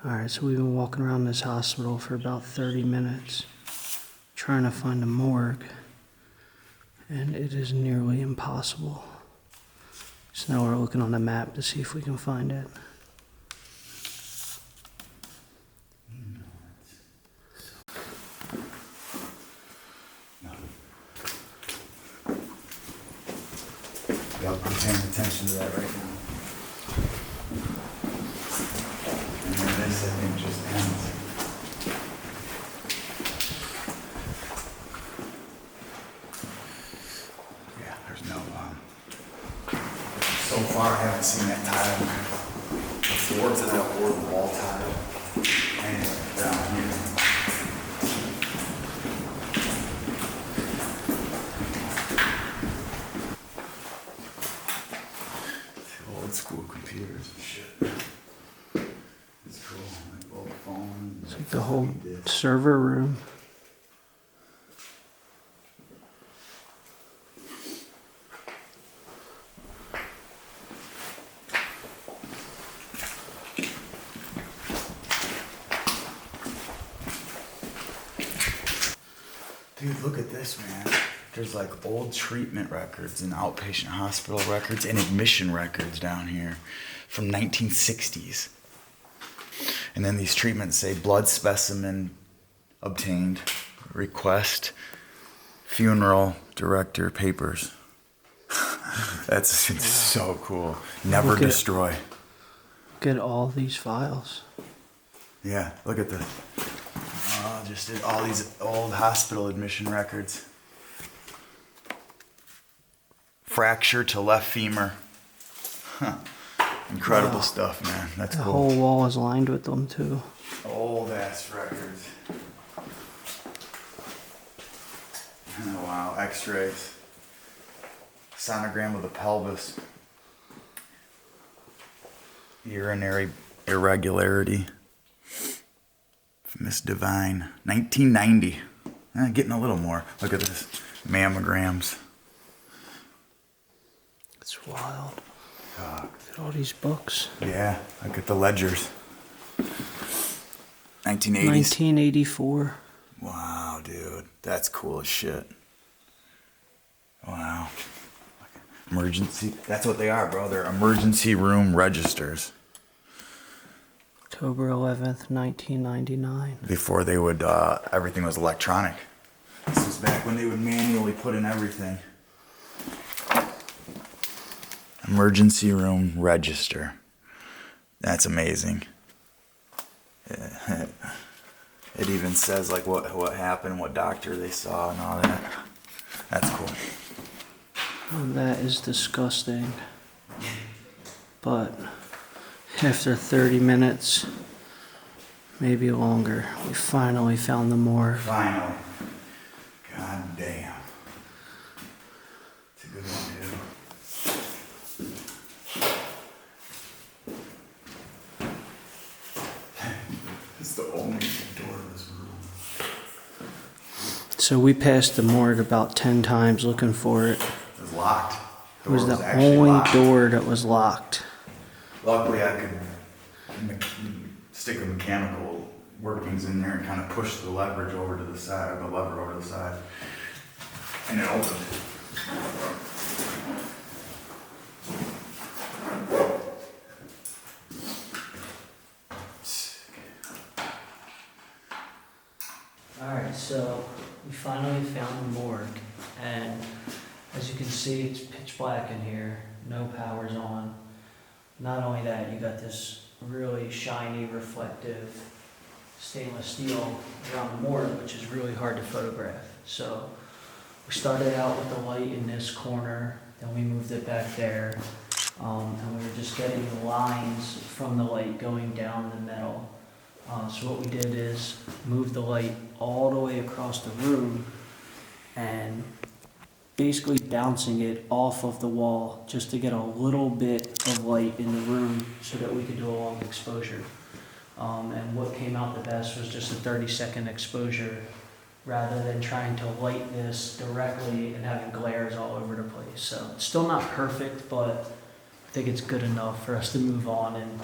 Alright, so we've been walking around this hospital for about 30 minutes trying to find a morgue, and it is nearly impossible. So now we're looking on the map to see if we can find it. Yep, I'm paying attention to that right now. And then this, I think, just ends. Yeah, there's no, so far I haven't seen that tile. The floor tile or the wall tile. And down here. Old school computers and shit. It's cool. Like old phone. It's like the whole server room. Dude, look at this, man. There's like old treatment records and outpatient hospital records and admission records down here from 1960s. And then these treatments say blood specimen obtained, request, funeral director papers. That's so cool. Never Look at- destroy. Look at all these files. Yeah, look at this. Just did all these old hospital admission records. Fracture to left femur. Huh. Incredible stuff, man. That's The cool. whole wall is lined with them too. Old ass records. Oh, wow, x-rays. Sonogram of the pelvis. Urinary irregularity. Miss Divine. 1990. Getting a little more. Look at this. Mammograms. It's wild. God. Look at all these books. Yeah, look at the ledgers. 1980s. 1984. Wow, dude. That's cool as shit. Wow. Emergency. That's what they are, bro. They're emergency room registers. October 11th, 1999. Before they would, everything was electronic. This was back when they would manually put in everything. Emergency room register. That's amazing. It even says like what happened, what doctor they saw and all that. That's cool. Oh, that is disgusting. But after 30 minutes, maybe longer, we finally found the morgue. Finally. God damn. It's a good one, dude. It's the only door in this room. So we passed the morgue about 10 times looking for it. It was locked. It was the actually only locked. door that was locked. Luckily, I could stick a mechanical workings in there and kind of push the leverage over to the side, the lever over to the side, and it opened. Alright, so we finally found the morgue, and as you can see, it's pitch black in here, no power's on. Not only that, you got this really shiny, reflective stainless steel around the morgue, which is really hard to photograph. So we started out with the light in this corner, then we moved it back there, and we were just getting the lines from the light going down the metal. So what we did is move the light all the way across the room and basically bouncing it off of the wall just to get a little bit of light in the room so that we could do a long exposure. And what came out the best was just a 30-second exposure rather than trying to light this directly and having glares all over the place. So it's still not perfect, but I think it's good enough for us to move on and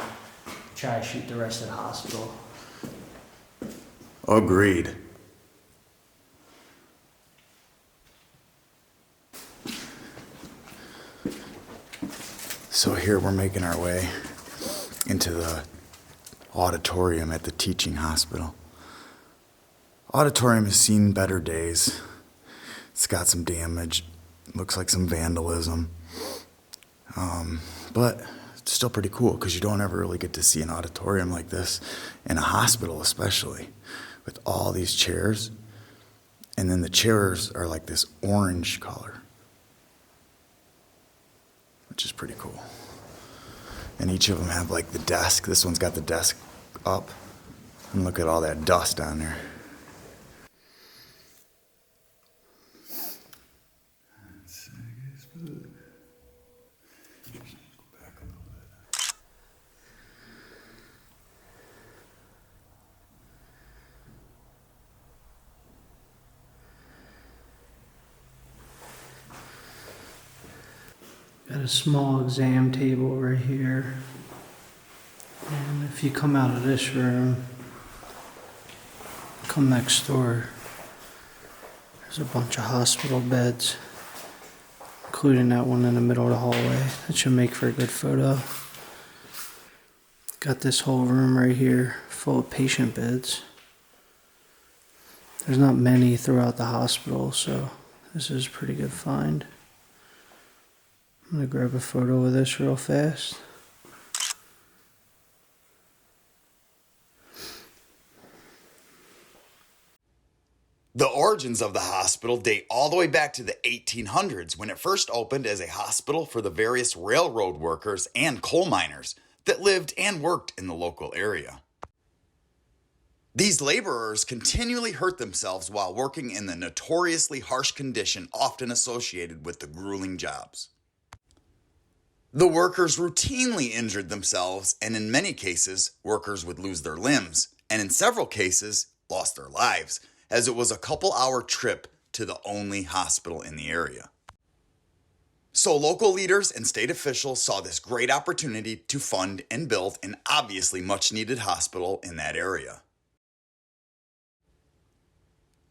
try to shoot the rest of the hospital. Agreed. So here we're making our way into the auditorium at the teaching hospital. Auditorium has seen better days. It's got some damage, looks like some vandalism. But it's still pretty cool because you don't ever really get to see an auditorium like this in a hospital, especially with all these chairs. And then the chairs are like this orange color, which is pretty cool. And each of them have like the desk. This one's got the desk up. And look at all that dust on there. Got a small exam table right here. And if you come out of this room, come next door, there's a bunch of hospital beds, including that one in the middle of the hallway. That should make for a good photo. Got this whole room right here full of patient beds. There's not many throughout the hospital, so this is a pretty good find. I'm gonna grab a photo of this real fast. The origins of the hospital date all the way back to the 1800s when it first opened as a hospital for the various railroad workers and coal miners that lived and worked in the local area. These laborers continually hurt themselves while working in the notoriously harsh condition often associated with the grueling jobs. The workers routinely injured themselves, and in many cases, workers would lose their limbs, and in several cases, lost their lives, as it was a couple-hour trip to the only hospital in the area. So local leaders and state officials saw this great opportunity to fund and build an obviously much-needed hospital in that area.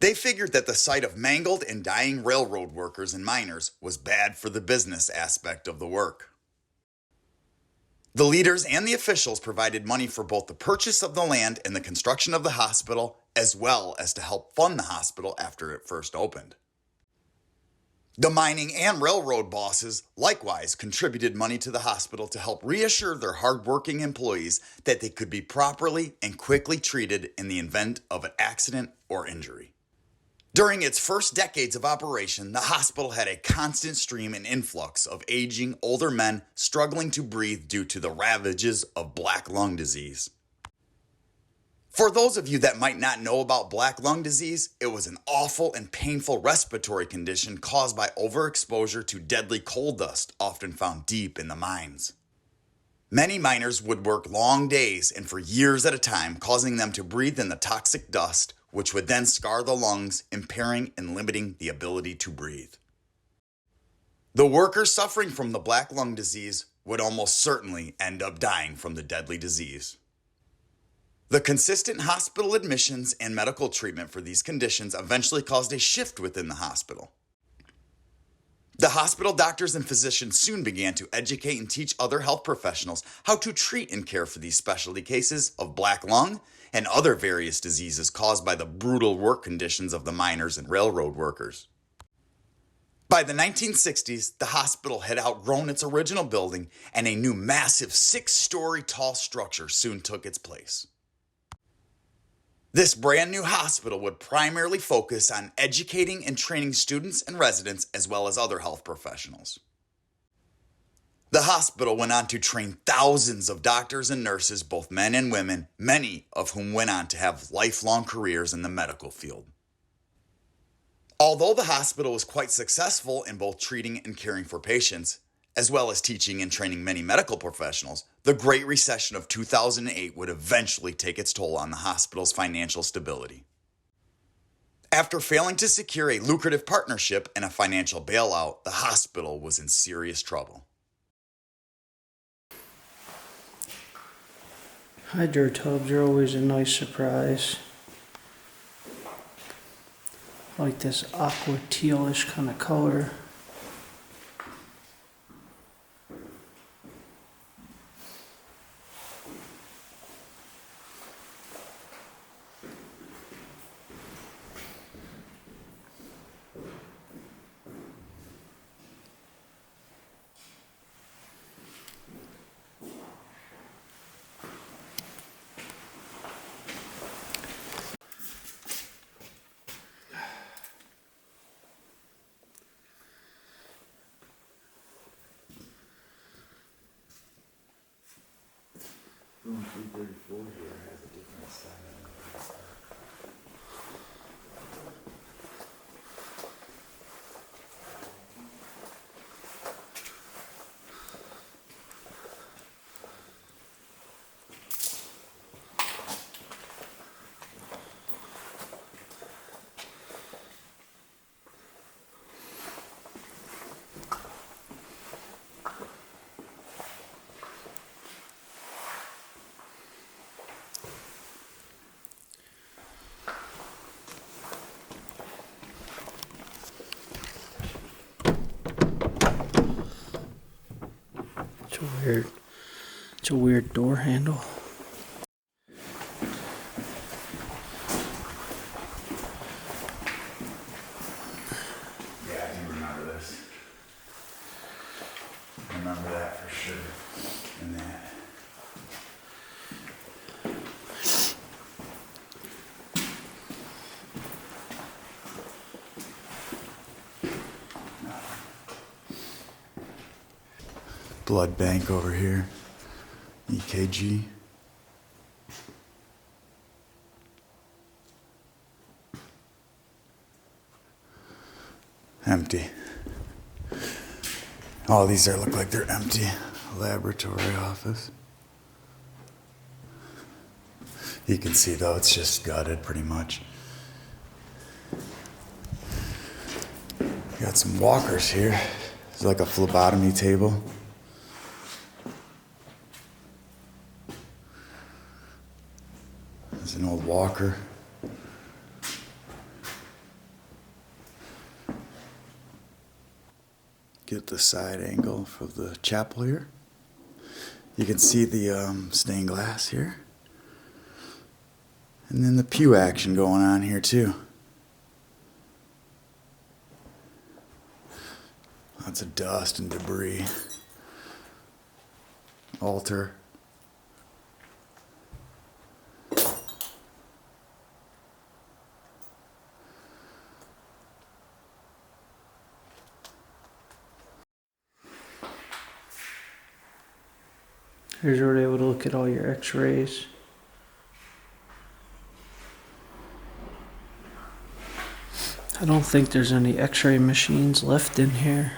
They figured that the sight of mangled and dying railroad workers and miners was bad for the business aspect of the work. The leaders and the officials provided money for both the purchase of the land and the construction of the hospital, as well as to help fund the hospital after it first opened. The mining and railroad bosses likewise contributed money to the hospital to help reassure their hardworking employees that they could be properly and quickly treated in the event of an accident or injury. During its first decades of operation, the hospital had a constant stream and influx of aging older men struggling to breathe due to the ravages of black lung disease. For those of you that might not know about black lung disease, it was an awful and painful respiratory condition caused by overexposure to deadly coal dust, often found deep in the mines. Many miners would work long days and for years at a time, causing them to breathe in the toxic dust, which would then scar the lungs, impairing and limiting the ability to breathe. The workers suffering from the black lung disease would almost certainly end up dying from the deadly disease. The consistent hospital admissions and medical treatment for these conditions eventually caused a shift within the hospital. The hospital doctors and physicians soon began to educate and teach other health professionals how to treat and care for these specialty cases of black lung and other various diseases caused by the brutal work conditions of the miners and railroad workers. By the 1960s, the hospital had outgrown its original building, and a new massive 6-story tall structure soon took its place. This brand new hospital would primarily focus on educating and training students and residents as well as other health professionals. The hospital went on to train thousands of doctors and nurses, both men and women, many of whom went on to have lifelong careers in the medical field. Although the hospital was quite successful in both treating and caring for patients, as well as teaching and training many medical professionals, the Great Recession of 2008 would eventually take its toll on the hospital's financial stability. After failing to secure a lucrative partnership and a financial bailout, the hospital was in serious trouble. Hydro tubs are always a nice surprise. I like this aqua tealish kind of color. Room 334 here has a different style. It's a weird door handle. Yeah, I do remember this. I remember that for sure. And that. Blood bank over here. EKG. Empty. All these there look like they're empty. Laboratory office. You can see though, it's just gutted pretty much. Got some walkers here. It's like a phlebotomy table. There's an old walker. Get the side angle for the chapel here. You can see the stained glass here. And then the pew action going on here too. Lots of dust and debris. Altar. Here's where they would look at all your x-rays. I don't think there's any x-ray machines left in here.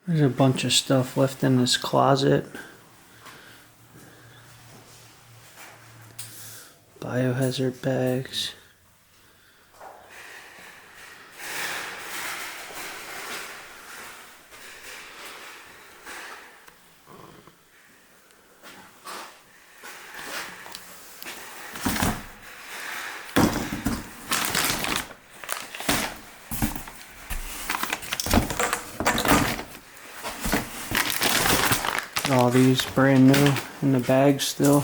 There's a bunch of stuff left in this closet. Biohazard bags. All these brand new in the bag still.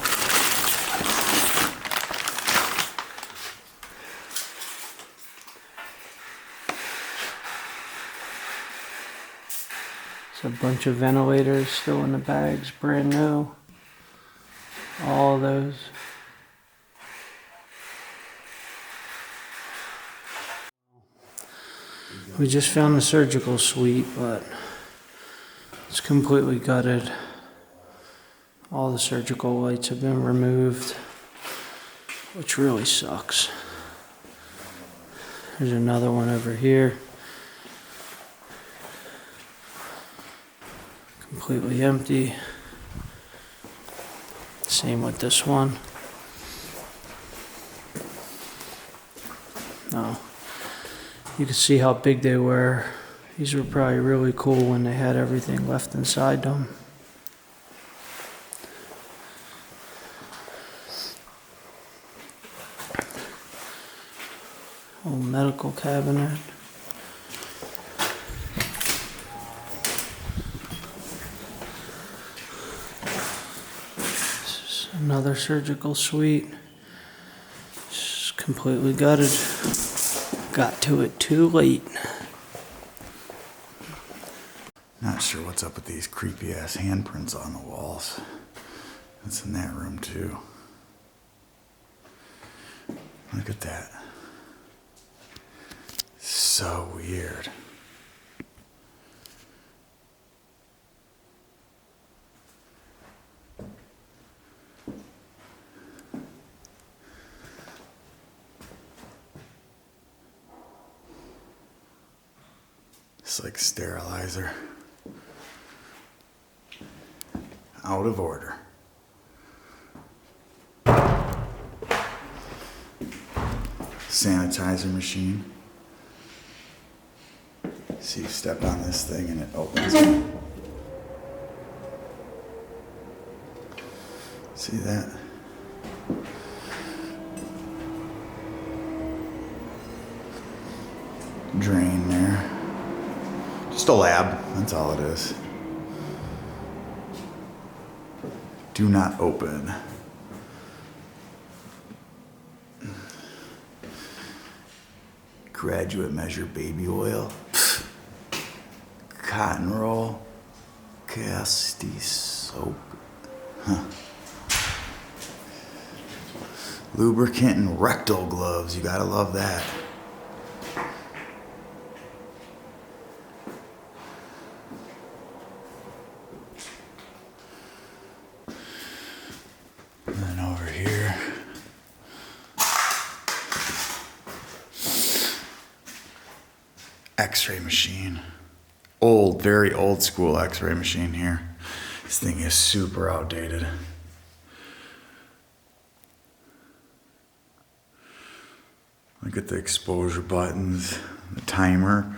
A bunch of ventilators still in the bags, brand new. All those. We just found the surgical suite, but it's completely gutted. All the surgical lights have been removed, which really sucks. There's another one over here. Completely empty. Same with this one. Oh, you can see how big they were. These were probably really cool when they had everything left inside them. Old medical cabinet. This is another surgical suite. It's completely gutted. Got to it too late. Not sure what's up with these creepy ass handprints on the walls. That's in that room too. Look at that. So weird. It's like sterilizer. Out of order. Sanitizer machine. See, you step on this thing and it opens. See that? Drain there. Just a lab, that's all it is. Do not open. Graduate measure baby oil. Cotton roll. Casti soap. Huh. Lubricant and rectal gloves. You gotta love that. And then over here. X-ray machine. Old, very old school X-ray machine here. This thing is super outdated. Look at the exposure buttons, the timer.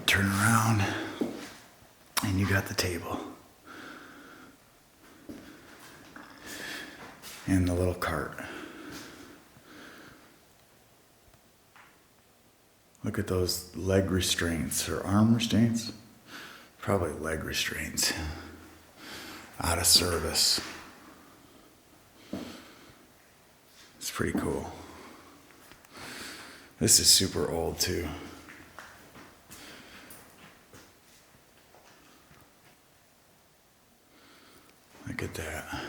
Turn around, and you got the table. And the little cart. Look at those leg restraints, or arm restraints? Probably leg restraints. Out of service. It's pretty cool. This is super old too. Look at that.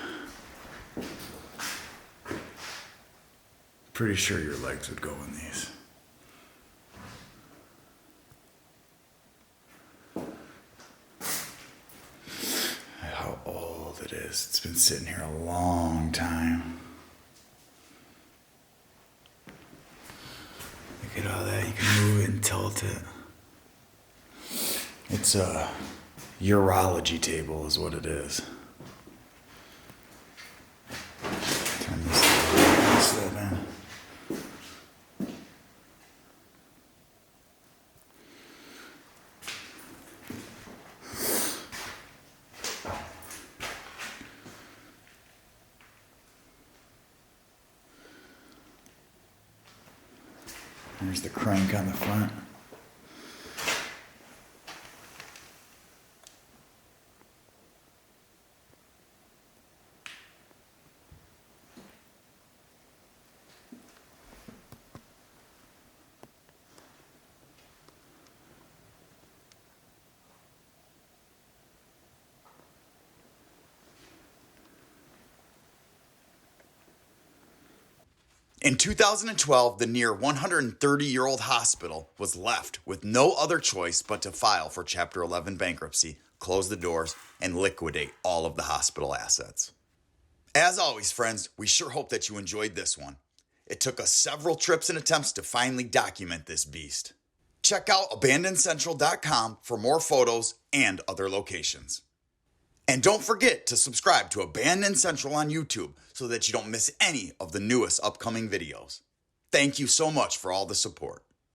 Pretty sure your legs would go in these. How old it is. It's been sitting here a long time. Look at all that. You can move it and tilt it. It's a urology table is what it is. Turn this in. There's the crank on the front. In 2012, the near 130-year-old hospital was left with no other choice but to file for Chapter 11 bankruptcy, close the doors, and liquidate all of the hospital assets. As always, friends, we sure hope that you enjoyed this one. It took us several trips and attempts to finally document this beast. Check out abandonedcentral.com for more photos and other locations. And don't forget to subscribe to Abandoned Central on YouTube so that you don't miss any of the newest upcoming videos. Thank you so much for all the support.